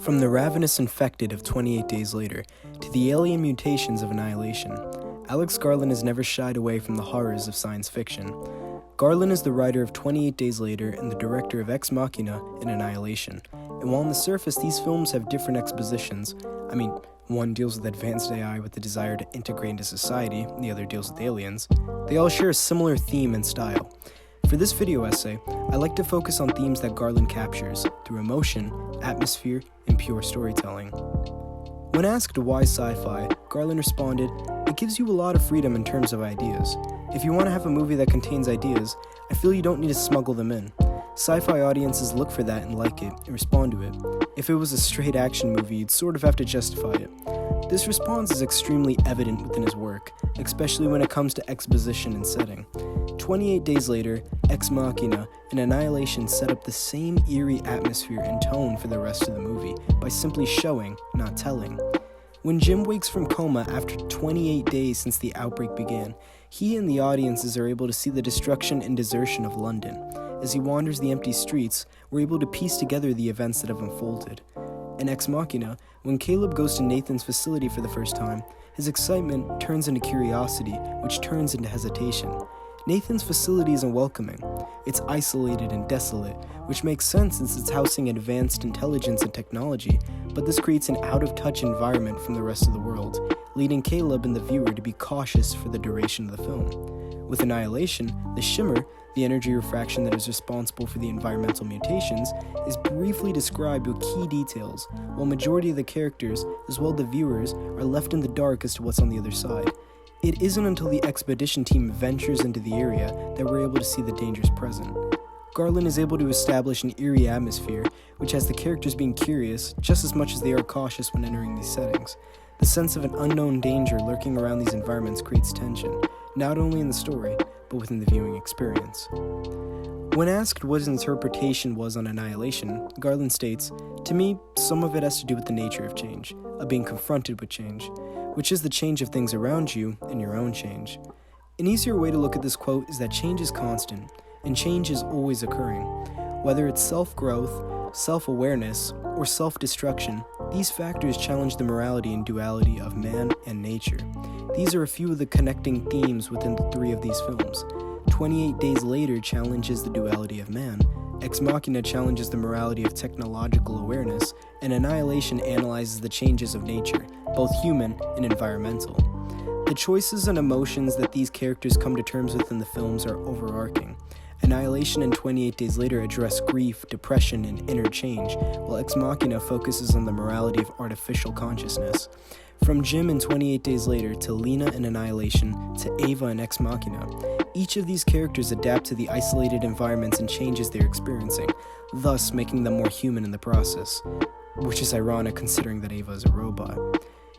From the ravenous infected of 28 Days Later to the alien mutations of Annihilation, Alex Garland has never shied away from the horrors of science fiction. Garland is the writer of 28 Days Later and the director of Ex Machina and Annihilation, and while on the surface these films have different expositions, one deals with advanced AI with the desire to integrate into society, and the other deals with aliens, they all share a similar theme and style. For this video essay, I like to focus on themes that Garland captures through emotion, atmosphere, and pure storytelling. When asked why sci-fi, Garland responded, "It gives you a lot of freedom in terms of ideas. If you want to have a movie that contains ideas, I feel you don't need to smuggle them in. Sci-fi audiences look for that and like it, and respond to it. If it was a straight action movie, you'd sort of have to justify it." This response is extremely evident within his work, especially when it comes to exposition and setting. 28 Days Later, Ex Machina, and Annihilation set up the same eerie atmosphere and tone for the rest of the movie by simply showing, not telling. When Jim wakes from coma after 28 days since the outbreak began, he and the audiences are able to see the destruction and desertion of London. As he wanders the empty streets, we're able to piece together the events that have unfolded. In Ex Machina, when Caleb goes to Nathan's facility for the first time, his excitement turns into curiosity, which turns into hesitation. Nathan's facility isn't welcoming. It's isolated and desolate, which makes sense since it's housing advanced intelligence and technology, but this creates an out-of-touch environment from the rest of the world, leading Caleb and the viewer to be cautious for the duration of the film. With Annihilation, the shimmer, the energy refraction that is responsible for the environmental mutations, is briefly described with key details, while majority of the characters, as well as the viewers, are left in the dark as to what's on the other side. It isn't until the expedition team ventures into the area that we're able to see the dangers present. Garland is able to establish an eerie atmosphere, which has the characters being curious just as much as they are cautious when entering these settings. The sense of an unknown danger lurking around these environments creates tension, not only in the story, but within the viewing experience. When asked what his interpretation was on Annihilation, Garland states, "To me, some of it has to do with the nature of change, of being confronted with change, which is the change of things around you and your own change." An easier way to look at this quote is that change is constant, and change is always occurring. Whether it's self-growth, self-awareness, or self-destruction, these factors challenge the morality and duality of man and nature. These are a few of the connecting themes within the three of these films. 28 Days Later challenges the duality of man, Ex Machina challenges the morality of technological awareness, and Annihilation analyzes the changes of nature, both human and environmental. The choices and emotions that these characters come to terms with in the films are overarching. Annihilation and 28 Days Later address grief, depression, and inner change, while Ex Machina focuses on the morality of artificial consciousness. From Jim in 28 Days Later to Lena in Annihilation to Ava in Ex Machina, each of these characters adapt to the isolated environments and changes they're experiencing, thus making them more human in the process, which is ironic considering that Ava is a robot.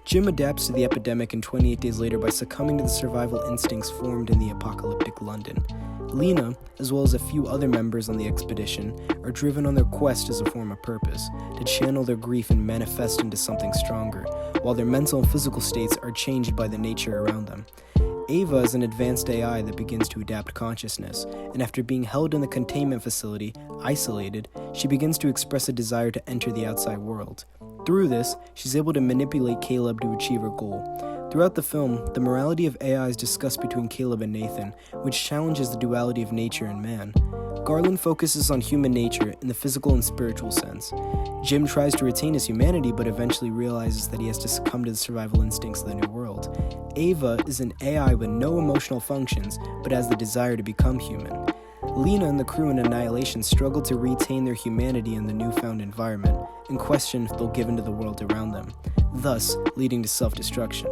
Jim adapts to the epidemic in 28 Days Later by succumbing to the survival instincts formed in the apocalyptic London. Lena, as well as a few other members on the expedition, are driven on their quest as a form of purpose, to channel their grief and manifest into something stronger, while their mental and physical states are changed by the nature around them. Ava is an advanced AI that begins to adapt consciousness, and after being held in the containment facility, isolated, she begins to express a desire to enter the outside world. Through this, she's able to manipulate Caleb to achieve her goal. Throughout the film, the morality of AI is discussed between Caleb and Nathan, which challenges the duality of nature and man. Garland focuses on human nature in the physical and spiritual sense. Jim tries to retain his humanity but eventually realizes that he has to succumb to the survival instincts of the new world. Ava is an AI with no emotional functions but has the desire to become human. Lena and the crew in Annihilation struggle to retain their humanity in the newfound environment and question if they'll give into the world around them, thus leading to self-destruction.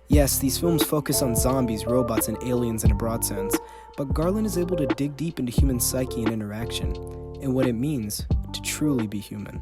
Yes, these films focus on zombies, robots, and aliens in a broad sense, but Garland is able to dig deep into human psyche and interaction, and what it means to truly be human.